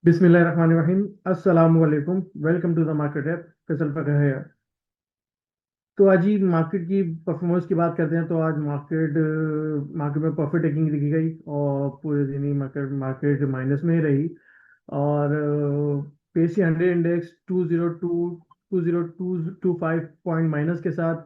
बिस्मिल्लाहिर्रहमानिर्रहीम। अस्सलाम वालेकुम। Welcome to the market app. Faisal Fakhar है। तो आज ही मार्केट की परफॉर्मेंस की बात करते हैं। तो आज मार्केट में प्रॉफिट टेकिंग दिखी गई और पूरे दिन ही मार्केट मार्केट माइनस में ही रही। और पेसी 100 इंडेक्स 202.25 पॉइंट माइनस के साथ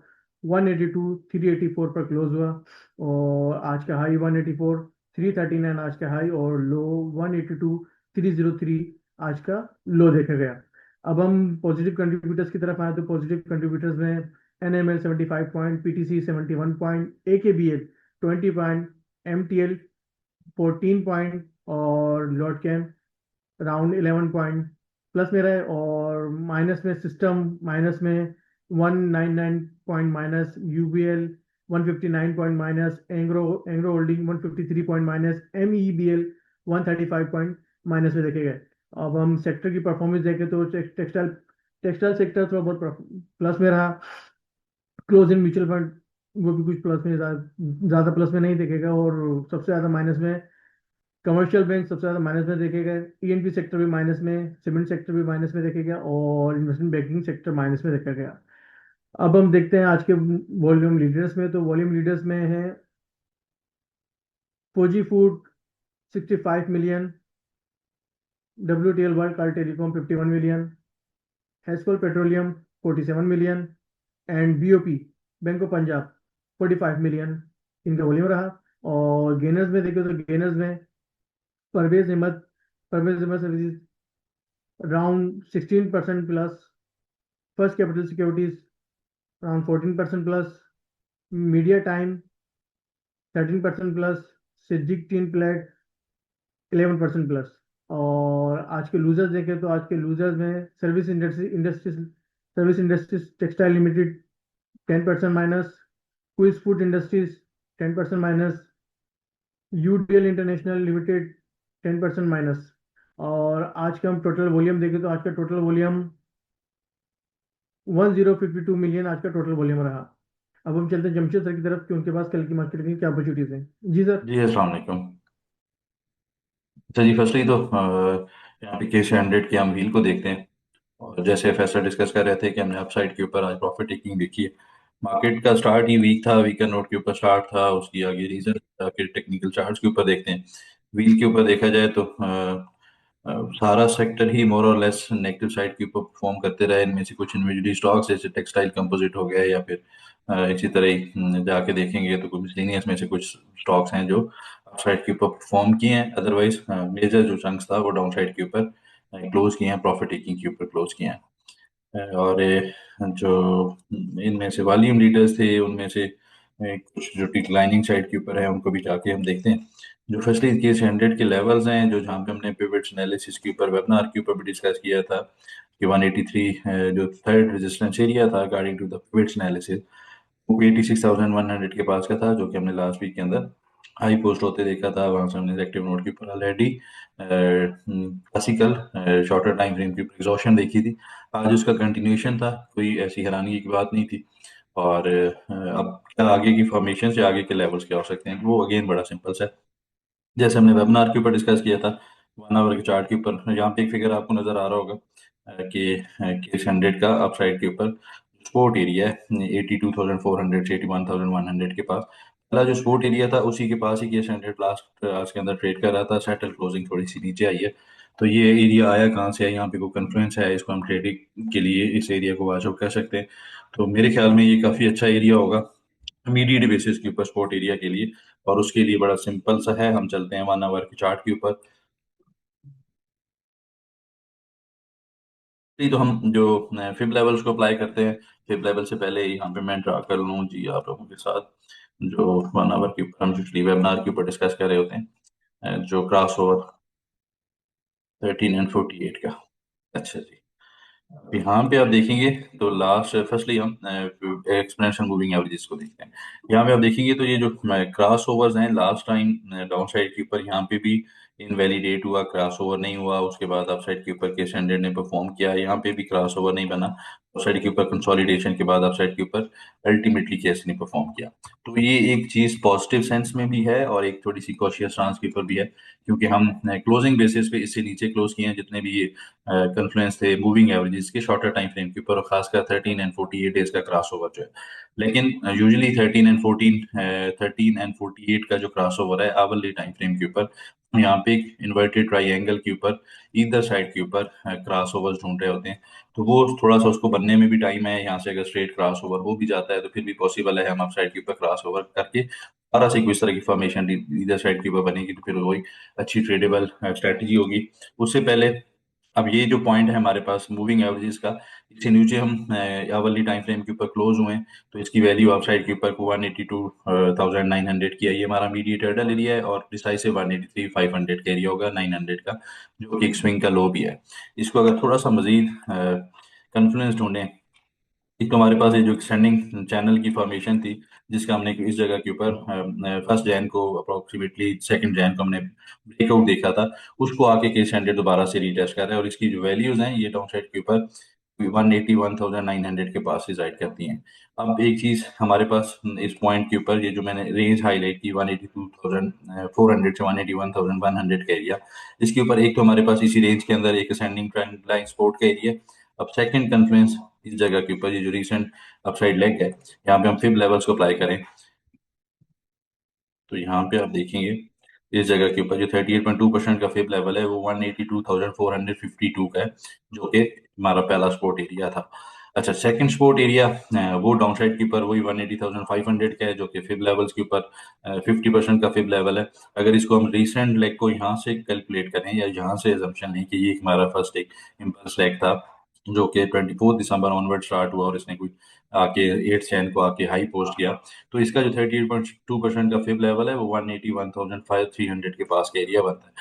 182,384 पर क्लोज हुआ। और आज का हाई 184,339 आज का हाई, और लो 182,303 आज का लो देखा गया। अब हम पॉजिटिव कंट्रीब्यूटर्स की तरफ आए तो पॉजिटिव कंट्रीब्यूटर्स में NML 75 point, PTC 71 point, AKBL 20 point, MTL 14 point और Lotchem around 11 point plus में रहे। और माइनस में सिस्टम माइनस में 199 point minus, UBL 159 point minus, Engro Engro holding 153 point minus, MEBL 135 point minus में देखे गए। अब हम सेक्टर की परफॉर्मेंस देखें तो टेक्सटाइल टेक्सटाइल सेक्टर थोड़ा बहुत प्लस में रहा। क्लोज इन म्यूचुअल फंड वो भी कुछ प्लस में, ज्यादा प्लस में नहीं देखेगा। और सबसे ज्यादा माइनस में कमर्शियल बैंक सबसे ज्यादा माइनस में देखे गए। ENP सेक्टर भी माइनस में, सीमेंट सेक्टर भी माइनस में देखे गया और इन्वेस्टमेंट बैंकिंग सेक्टर माइनस में देखा गया। अब हम देखते हैं आज के वॉल्यूम लीडर्स में। तो वॉल्यूम लीडर्स में है Fauji food 65 million, WTL Worldcall Telecom 51 million, Hascol petroleum 47 million and BOP Bank of Punjab 45 million इनका वॉल्यूम रहा। और गेनर्स में देखें तो गेनर्स में Parvez Ahmed Parvez Ahmed services around 16% plus, First Capital Securities around 14% plus, Media Time 13% plus, Syzygy Tin Plate 11% plus. और आज के लूजर्स देखें तो आज के लूजर्स में service industries textile limited 10% minus, Quice food industries 10% minus, UDL international limited 10% minus. और आज का हम टोटल वॉल्यूम देखें तो आज का टोटल वॉल्यूम 1052 मिलियन आज का टोटल वॉल्यूम रहा। अब हम चलते हैं जमशेद सर की तरफ कि उनके पास कल की मार्केट में क्या अपॉर्चुनिटीज हैं। जी सर। जी अस्सलाम वालेकुम। अच्छा जी, फर्स्टली तो यहाँ पे केस 100 के हम व्हील को देखते हैं। और जैसे फैसला डिस्कस कर रहे थे कि हमने अपसाइड के ऊपर आज प्रॉफिट टेकिंग देखी है। मार्केट का स्टार्ट ही वीक था, वीकर नोट के ऊपर स्टार्ट था, उसकी आगे रीजन फिर टेक्निकल चार्ट्स के ऊपर देखते हैं। व्हील के ऊपर देखा जाए तो सारा सेक्टर ही मोर और लेस नेगेटिव साइड के ऊपर परफॉर्म करते रहे। इनमें से कुछ इंडिविजुअली स्टॉक्स जैसे टेक्सटाइल कंपोजिट हो गया या फिर इसी तरह ही जाके देखेंगे तो कुछ मिसलेनियस में से कुछ स्टॉक्स हैं जो अपसाइड के ऊपर परफॉर्म किए हैं। अदरवाइज मेजर जो चंक्स था वो डाउन साइड के ऊपर क्लोज किए हैं, प्रॉफिट टेकिंग के ऊपर क्लोज किए हैं। और जो इनमें से वॉल्यूम लीडर्स थे उनमें से कुछ जो डिक्लाइनिंग साइड के ऊपर है उनको भी जाके हम देखते हैं। जो फर्स्टली केस 100 के लेवल्स हैं, जो जहाँ पे हमने पिवट्स एनालिसिस के ऊपर वेबिनार के ऊपर भी डिस्कस किया था कि 183 जो थर्ड रेजिस्टेंस एरिया था according to the pivots analysis, वो 86,100 के पास का था, जो कि हमने लास्ट वीक के अंदर हाई पोस्ट होते देखा था। वहां से हमने एक्टिव नोट के ऊपर already classical shorter time frame की एग्जॉशन देखी थी। आज उसका कंटिन्यूशन था, कोई ऐसी हैरानी की बात नहीं थी। और अब क्या आगे की फॉर्मेशन से आगे के लेवल्स क्या हो सकते हैं, वो अगेन बड़ा सिंपल सा है। जैसे हमने वेबिनार के ऊपर डिस्कस किया था 1 आवर के चार्ट के ऊपर, यहाँ पे एक फिगर आपको नजर आ रहा होगा कि केस 100 का अपसाइड के ऊपर सपोर्ट एरिया है 82,400 से 81,100 के पास। पहला जो सपोर्ट एरिया था उसी के पास ही केस 100 लास्ट आज के अंदर ट्रेड कर रहा था। सेटल क्लोजिंग थोड़ी सी नीचे आई है। तो ये एरिया आया कहाँ से है, यहाँ पे कोई कन्फ्लुएंस है, इसको हम ट्रेडिंग के लिए इस एरिया को वॉच आउट कर सकते हैं। तो मेरे ख्याल में ये काफ़ी अच्छा एरिया होगा इमीडिएट बेसिस के ऊपर सपोर्ट एरिया के लिए। और उसके लिए बड़ा सिंपल सा है, हम चलते हैं 1 आवर के चार्ट के ऊपर। नहीं तो हम जो फिब लेवल्स को अप्लाई करते हैं, फिब लेवल से पहले यहाँ पे मैं ड्रा कर लूँ जी आप लोगों के साथ। जो 1 आवर के ऊपर हम पिछली वेबिनार के ऊपर डिस्कस कर रहे होते हैं, जो क्रॉस ओवर 13 एंड 48 का। अच्छा जी, यहाँ पे आप देखेंगे तो लास्ट फर्स्टली हम एक्सपोनेंशियल मूविंग एवरेजेस को देखते हैं। यहाँ पे आप देखेंगे तो ये जो क्रॉस ओवर्स हैं लास्ट टाइम डाउन साइड के ऊपर, यहाँ पे भी इनवैलिडेट हुआ, क्रॉस ओवर नहीं हुआ, उसके बाद अपसाइड के ऊपर केस हंड्रेड ने परफॉर्म किया, यहाँ पे भी क्रॉस ओवर नहीं बना, अपसाइड के ऊपर कंसोलिडेशन के बाद अपसाइड के ऊपर अल्टीमेटली केस ने परफॉर्म किया। तो ये एक चीज पॉजिटिव सेंस में भी है और एक थोड़ी सी कॉशियस स्टांस के ऊपर भी है, क्योंकि हम क्लोजिंग बेसिस पे इससे नीचे क्लोज किए हैं जितने भी ये कन्फ्लुएंस थे मूविंग एवरेजेस के शॉर्टर टाइम फ्रेम के ऊपर, और खासकर 13 एंड 48 डेज का क्रॉस ओवर जो है। लेकिन यूजुअली 13 एंड 48 का जो क्रॉस ओवर है आवरली टाइम फ्रेम के ऊपर, यहाँ पे एक इन्वर्टेड ट्राइंगल के ऊपर इधर साइड के ऊपर क्रॉस ओवर्स ढूंढ रहे होते हैं। तो वो थोड़ा सा उसको बनने में भी टाइम है। यहाँ से अगर स्ट्रेट क्रॉस ओवर हो भी जाता है तो फिर भी पॉसिबल है हम अप साइड के ऊपर क्रॉस ओवर करके दोबारा से कोई इस तरह की फॉर्मेशन इधर साइड के ऊपर बनेगी, तो फिर वही अच्छी ट्रेडेबल स्ट्रेटजी होगी। उससे पहले अब ये जो पॉइंट है हमारे पास मूविंग एवरेजेस का, इससे नीचे हम आवरली टाइम फ्रेम के ऊपर क्लोज हुए हैं, तो इसकी वैल्यू अपसाइड के ऊपर 182,900 की है। ये हमारा मीडिएट हर्डल एरिया है और डिसाइसिव 183,500 का एरिया होगा 900 का, जो कि एक स्विंग का लो भी है। इसको अगर थोड़ा सा मजीद कॉन्फिडेंस ढूंढें, एक तो हमारे पास ये जो एक्सटेंडिंग चैनल की फॉर्मेशन थी, जिसका हमने इस जगह के ऊपर 1 जैन को अप्रोक्सीमेटली 2 जैन को हमने ब्रेकआउट देखा था, उसको आके के स्टैंडर्ड दोबारा से रीटेस्ट कर रहा है, और इसकी जो वैल्यूज हैं ये डाउन साइड के ऊपर 181,900 के पास रिजाइड करती हैं। अब एक चीज हमारे पास इस पॉइंट के ऊपर, ये जो मैंने रेंज हाईलाइट की 182,400 से 181,100 का एरिया, इसके ऊपर एक तो हमारे पास इसी रेंज के अंदर एक असेंडिंग ट्रेंड लाइन सपोर्ट का एरिया। अब सेकंड कन्फ्लुएंस इस जगह के ऊपर, ये जो रिसेंट अपसाइड लेग है, यहाँ पे हम फिब लेवल्स को अप्लाई करें तो यहाँ पे आप देखेंगे इस जगह के ऊपर जो 38.2% का फिब लेवल है वो 182,452 का है, जो कि हमारा पहला सपोर्ट एरिया था। अच्छा, सेकंड सपोर्ट एरिया वो डाउन साइड के ऊपर वही 180,500 का है, जो कि फिब लेवल्स के ऊपर 50% का फिब लेवल है। अगर इसको हम रिसेंट लेग को यहाँ से कैलकुलेट करें या यहाँ से एजम्पशन लें कि ये हमारा फर्स्ट एक इम्पल्स लेग था, जो कि 24 दिसंबर ऑनवर्ड स्टार्ट हुआ और इसने कोई आके 8 चैन को आके हाई पोस्ट किया, तो इसका जो 38.2% का फिब लेवल है वो 181,300 के पास का एरिया बनता है।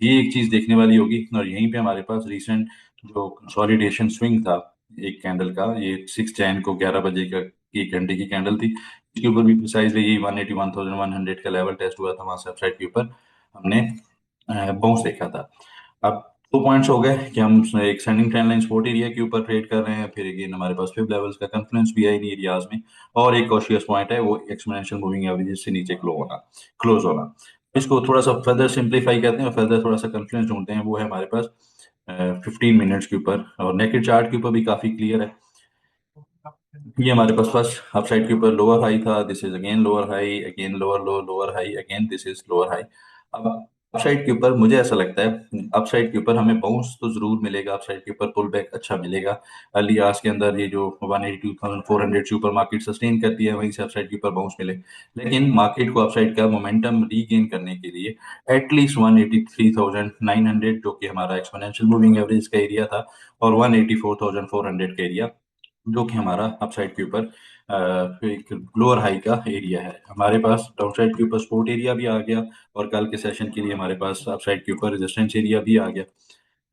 ये एक चीज देखने वाली होगी। और यहीं पे हमारे पास रिसेंट जो कंसोलिडेशन स्विंग था एक कैंडल का, ये 6 जैन को 11 बजे का 1 घंटे की कैंडल थी, इसके ऊपर भी प्रिसाइजली यही 181,100 का लेवल टेस्ट हुआ था, वहां से अपसाइड के ऊपर हमने बाउंस देखा था। अब 2 पॉइंट्स हो गए कि हम एक sending trend line support area के ऊपर ट्रेड कर रहे हैं, फिर अगेन हमारे पास फिब लेवल्स का कॉन्फिडेंस भी है इन एरियाज में, और एक कॉशियस पॉइंट है वो एक्सपोनेंशियल मूविंग एवरेजेस से नीचे क्लोज होना। इसको थोड़ा सा फर्दर सिंप्लीफाई करते हैं और फर्दर थोड़ा सा कॉन्फिडेंस ढूंढते हैं, वो है हमारे पास 15 मिनट्स के ऊपर, और नेकेड चार्ट के ऊपर भी काफी क्लियर है। ये हमारे पास फर्स्ट अपसाइड के ऊपर लोअर हाई था, this is again lower high, again lower low, lower high, again this is lower high. अब अपसाइड के ऊपर मुझे ऐसा लगता है अपसाइड के ऊपर हमें बाउंस तो जरूर मिलेगा, अपसाइड के ऊपर पुल बैक अच्छा मिलेगा। अर्ली आवर्स के अंदर ये जो 182,400 से ऊपर मार्केट सस्टेन करती है, वहीं से अपसाइड के ऊपर बाउंस मिले, लेकिन मार्केट को अपसाइड का मोमेंटम रीगेन करने के लिए एटलीस्ट 183,900, जो कि हमारा एक्सपोनेंशियल मूविंग एवरेज का एरिया था, और 184,400 का एरिया, जो कि हमारा अपसाइड के ऊपर एक लोअर हाई का एरिया है। हमारे पास डाउन साइड के ऊपर सपोर्ट एरिया भी आ गया, और कल के सेशन के लिए हमारे पास अपसाइड के ऊपर रेजिस्टेंस एरिया भी आ गया।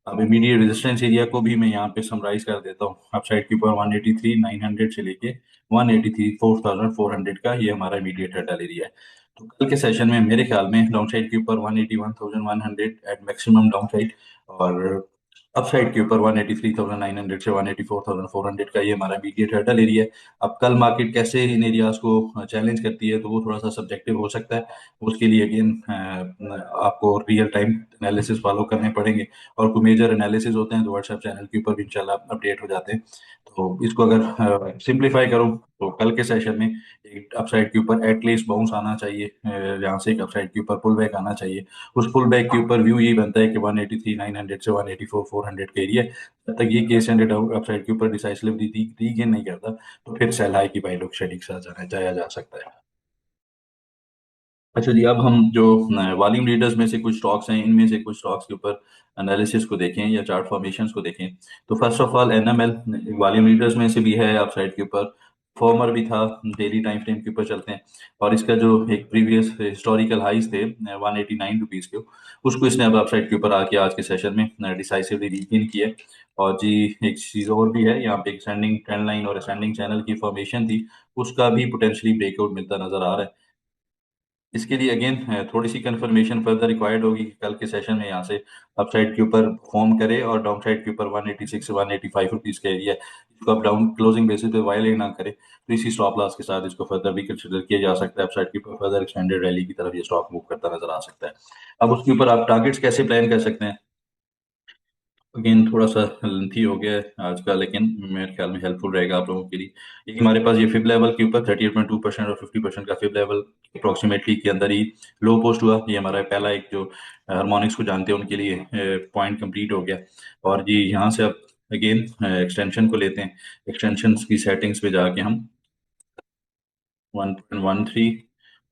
अब इमीडिएट रेजिस्टेंस एरिया को भी मैं यहाँ पे समराइज कर देता हूँ। अपसाइड के ऊपर 183,900 से लेके 183,400 का ये हमारा इमीडिएट हर्डल एरिया है। तो कल के सेशन में मेरे ख्याल में डाउन साइड के ऊपर 181,100 एट मैक्सिमम डाउन साइड, और अपसाइड के ऊपर 183,900 से 184,400 का ये हमारा इमीडिएट हर्डल एरिया है। अब कल मार्केट कैसे इन एरियाज को चैलेंज करती है तो वो थोड़ा सा सब्जेक्टिव हो सकता है, उसके लिए अगेन आपको रियल टाइम एनालिसिस फॉलो करने पड़ेंगे, और कोई मेजर एनालिसिस होते हैं तो व्हाट्सएप चैनल के ऊपर भी इंशाल्लाह अपडेट हो जाते हैं। तो इसको अगर सिंप्लीफाई करूं तो कल के सेशन में एक अपसाइड के ऊपर एटलीस्ट बाउंस आना चाहिए, जहाँ से एक अपसाइड के ऊपर पुल बैक आना चाहिए। उस पुल बैक के ऊपर व्यू यही बनता है कि 183,900 से 184,400 का एरिया, जब तक ये केस हंड्रेड अपसाइड के ऊपर डिसाइसिवली रीगेन नहीं करता तो फिर सेल हाई की बाई लोग शेडिंग से जाया जा सकता है। अच्छा जी, अब हम जो वॉल्यूम लीडर्स में से कुछ स्टॉक्स हैं, इनमें से कुछ स्टॉक्स के ऊपर एनालिसिस को देखें या चार्ट फॉर्मेशंस को देखें, तो first of all NML volume leaders में से भी है, अपसाइड के ऊपर फॉर्मर भी था, डेली टाइम फ्रेम के ऊपर चलते हैं, और इसका जो एक प्रीवियस हिस्टोरिकल हाइस थे 189 रुपीज के, उसको इसने अब अपसाइड के ऊपर आके आज के सेशन में डिसाइसिवली रीगेन किया है। और जी एक चीज़ और भी है, यहाँ पे एक सेंडिंग ट्रेंड लाइन और सेंडिंग चैनल की फॉर्मेशन थी, उसका भी पोटेंशियली ब्रेकआउट मिलता नजर आ रहा है। इसके लिए अगेन थोड़ी सी कंफर्मेशन फर्दर रिक्वायर्ड होगी कि कल के सेशन में यहाँ से अपसाइड के ऊपर फॉर्म करे और डाउन साइड के ऊपर 186 से 185 रुपीज का एरिया है, इसको आप डाउन क्लोजिंग बेसिस पे वायलेट ना करे, तो इसी स्टॉप लॉस के साथ इसको फर्दर भी कंसिडर किया जा सकता है। अपसाइड के ऊपर फर्दर एक्सटेंडेड रैली की तरफ ये स्टॉक मूव करता नजर आ सकता है। अब उसके ऊपर आप टारगेट्स कैसे प्लान कर सकते हैं, अगेन थोड़ा सा लेंथी हो गया है आज का, लेकिन मेरे ख्याल में हेल्पफुल रहेगा आप लोगों के लिए। एक हमारे पास ये फिब लेवल के ऊपर 38.2% और 50% का फिब लेवल अप्रोक्सीमेटली के अंदर ही लो पोस्ट हुआ। ये हमारा पहला एक जो हार्मोनिक्स को जानते हैं उनके लिए पॉइंट कंप्लीट हो गया। और जी यहाँ से अब अगेन एक्सटेंशन को लेते हैं। एक्सटेंशन की सेटिंग्स पे जाके हम 1.13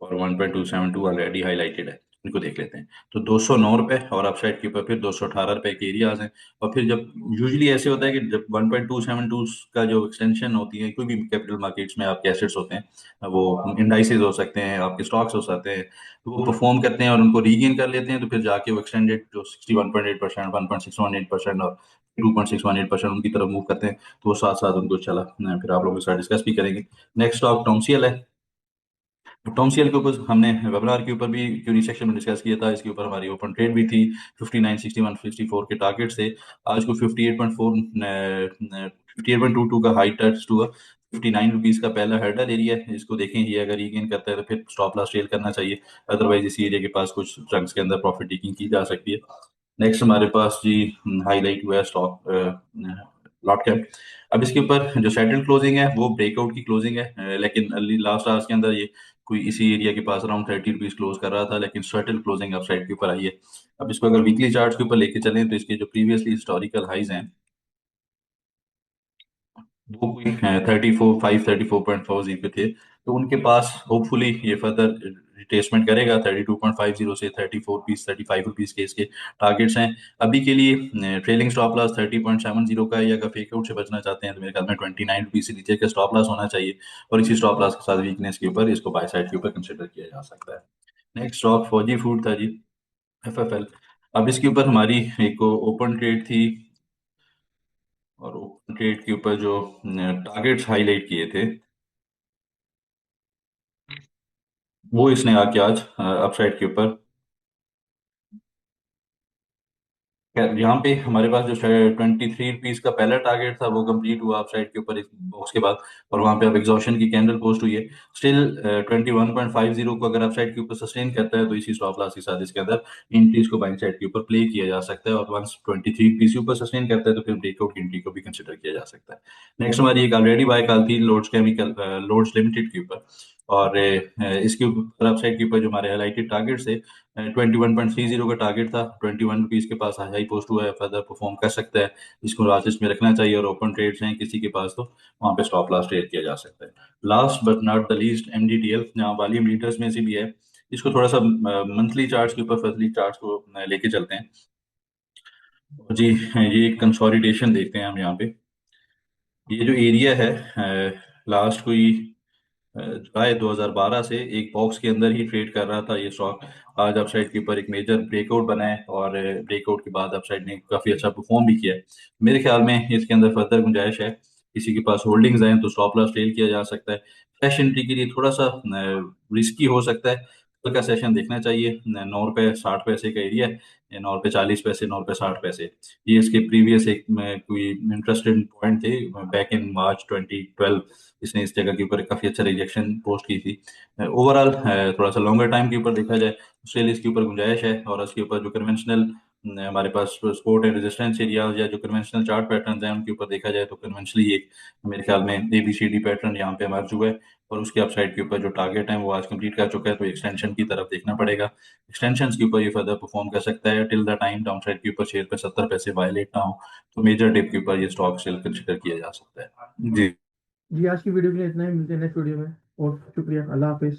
और 1.272 ऑलरेडी हाईलाइटेड है, इनको देख लेते हैं। तो 209 रुपए और अपसाइड के ऊपर फिर 218 रुपए के एरियाज हैं। और फिर जब यूजुअली ऐसे होता है कि जब 1.272 का जो एक्सटेंशन होती है कोई भी कैपिटल मार्केट्स में आपके एसेट्स होते हैं, वो इंडाइसेस हो सकते हैं, आपके स्टॉक्स हो सकते हैं, तो वो परफॉर्म करते हैं और उनको रीगेन कर लेते हैं, तो फिर जाके वो एक्सटेंडेड जो 61.8%, 1.618% और 2.618% उनकी तरफ मूव करते हैं। तो वो साथ साथ उनको चला फिर आप लोगों के साथ डिस्कस भी करेंगे। नेक्स्ट स्टॉक टोमसीएल है। टॉम सीएल के ऊपर हमने वेबिनार के ऊपर भी क्यूरी सेक्शन में डिस्कस किया था। इसके ऊपर हमारी ओपन ट्रेड भी थी। 59, 61, 64 के टारगेट से आज को 58.4, 58.22 का हाई टच हुआ। 59 रुपीज का पहला हर्डल एरिया है, इसको देखें, ये अगर रीगेन करता है तो फिर स्टॉप लॉस ट्रेल करना चाहिए। अदरवाइज इसी एरिया के पास कुछ चंक्स के अंदर प्रॉफिट टेकिंग की जा सकती है। नेक्स्ट हमारे पास जी हाईलाइट हुआ है स्टॉक लॉट कैप। अब इसके ऊपर जो सेटल क्लोजिंग है वो ब्रेकआउट की क्लोजिंग है, लेकिन लास्ट आवर्स के अंदर ये कोई इसी एरिया के पास अराउंड 30 रुपीज क्लोज कर रहा था, लेकिन सर्टेन क्लोजिंग अपसाइड के ऊपर आई है। अब इसको अगर वीकली चार्ट के ऊपर लेके चलें तो इसके जो प्रीवियसली हिस्टोरिकल हाइज हैं वो कोई 34 5 34.40 पे थे, तो उनके पास होपफुली ये फर्दर रिट्रेसमेंट करेगा। 32.50 से 34 पीस 35 रुपीज के इसके टारगेट्स हैं अभी के लिए। ट्रेलिंग स्टॉप लॉस 30.70 का है, या अगर फेक आउट से बचना चाहते हैं तो मेरे ख्याल में 29 रुपीज से नीचे का स्टॉप लॉस होना चाहिए, और इसी स्टॉप लॉस के साथ वीकनेस के ऊपर इसको बाय साइड के ऊपर कंसिडर किया जा सकता है। नेक्स्ट स्टॉक फौजी फूड था जी, एफएफएल। अब इसके ऊपर हमारी एक ओपन ट्रेड थी, और ओपन ट्रेड के ऊपर जो टारगेट्स हाईलाइट किए थे वो इसने आके आज अपसाइड के ऊपर, खैर यहाँ पे हमारे पास जो 23 रुपीज का पहला टारगेट था वो कंप्लीट हुआ अपसाइड के ऊपर इस बॉक्स के बाद, और वहां पे अब एग्जॉशन की कैंडल पोस्ट हुई है। स्टिल 21.50 को अगर अपसाइड के ऊपर सस्टेन करता है तो इसी स्टॉप लॉस के साथ इसके अंदर एंट्रीज को बाइंग साइड के ऊपर प्ले किया जा सकता है, और वंस 23 रुपीज के ऊपर सस्टेन करता है तो फिर ब्रेकआउट एंट्री को भी कंसिडर किया जा सकता है। नेक्स्ट हमारी एक ऑलरेडी बाय कॉल थी लोड्स केमिकल, लोड्स लिमिटेड के ऊपर। और इसके ऊपर अपसाइड के ऊपर जो हमारे हाईलाइटेड टारगेट थे, 21.30 का टारगेट था, 21 रुपीज के पास हाई पोस्ट हुआ है, फर्दर परफॉर्म कर सकता है, इसको लास्ट में रखना चाहिए। और ओपन ट्रेड्स हैं किसी के पास तो वहां पे स्टॉप लॉस ट्रेड किया जा सकता है। Last but not the least MDTL, जहाँ वॉल्यूम लीडर्स में से भी है, इसको थोड़ा सा मंथली चार्ट्स के ऊपर फर्दरली चार्ट्स को लेके चलते हैं। जी ये कंसोलिडेशन देखते हैं हम यहाँ पे। ये जो एरिया है लास्ट कोई जुलाई 2012 से एक बॉक्स के अंदर ही ट्रेड कर रहा था ये स्टॉक। आज अपसाइड के ऊपर एक मेजर ब्रेकआउट बना है, और ब्रेकआउट के बाद अपसाइड ने काफी अच्छा परफॉर्म भी किया है। मेरे ख्याल में इसके अंदर फर्दर गुंजाइश है, किसी के पास होल्डिंग्स हैं तो स्टॉप लॉस ट्रेल किया जा सकता है। फ्रेश एंट्री के लिए थोड़ा सा रिस्की हो सकता है, कल का सेशन देखना चाहिए। 9 रुपये 60 पैसे का एरिया है, 9 रुपये 40 पैसे, 9 रुपये 60 पैसे, ये इसके प्रीवियस एक में कोई इंटरेस्टेड पॉइंट थे बैक इन मार्च 2012। इसने इस जगह के ऊपर काफी अच्छा रिजेक्शन पोस्ट की थी। ओवरऑल थोड़ा सा लॉन्गर टाइम के ऊपर देखा जाए उसके इसके ऊपर गुंजाइश है, और उसके ऊपर जो कन्वेंशनल हमारे पास सपोर्ट एंड रेजिस्टेंस एरिया या जो कन्वेंशनल चार्ट पैटर्न हैं उनके ऊपर देखा जाए तो कन्वेंशनली एक मेरे ख्याल में एबीसीडी पैटर्न यहाँ पे इमर्ज हुआ है, और उसके अपसाइड के ऊपर जो टारगेट है वो आज कंप्लीट कर चुका है, तो एक्सटेंशन की तरफ देखना पड़ेगा। एक्सटेंशन के ऊपर ये फर्दर परफॉर्म कर सकता है till the time down side के ऊपर 6 रुपये 70 पैसे वायलेट ना हो, तो मेजर डिप के ऊपर ये स्टॉक सेल कंसिडर किया जा सकता है जी। जी आज की वीडियो के लिए इतना ही, मिलते हैं नेक्स्ट वीडियो में। और शुक्रिया, अल्लाह हाफिज।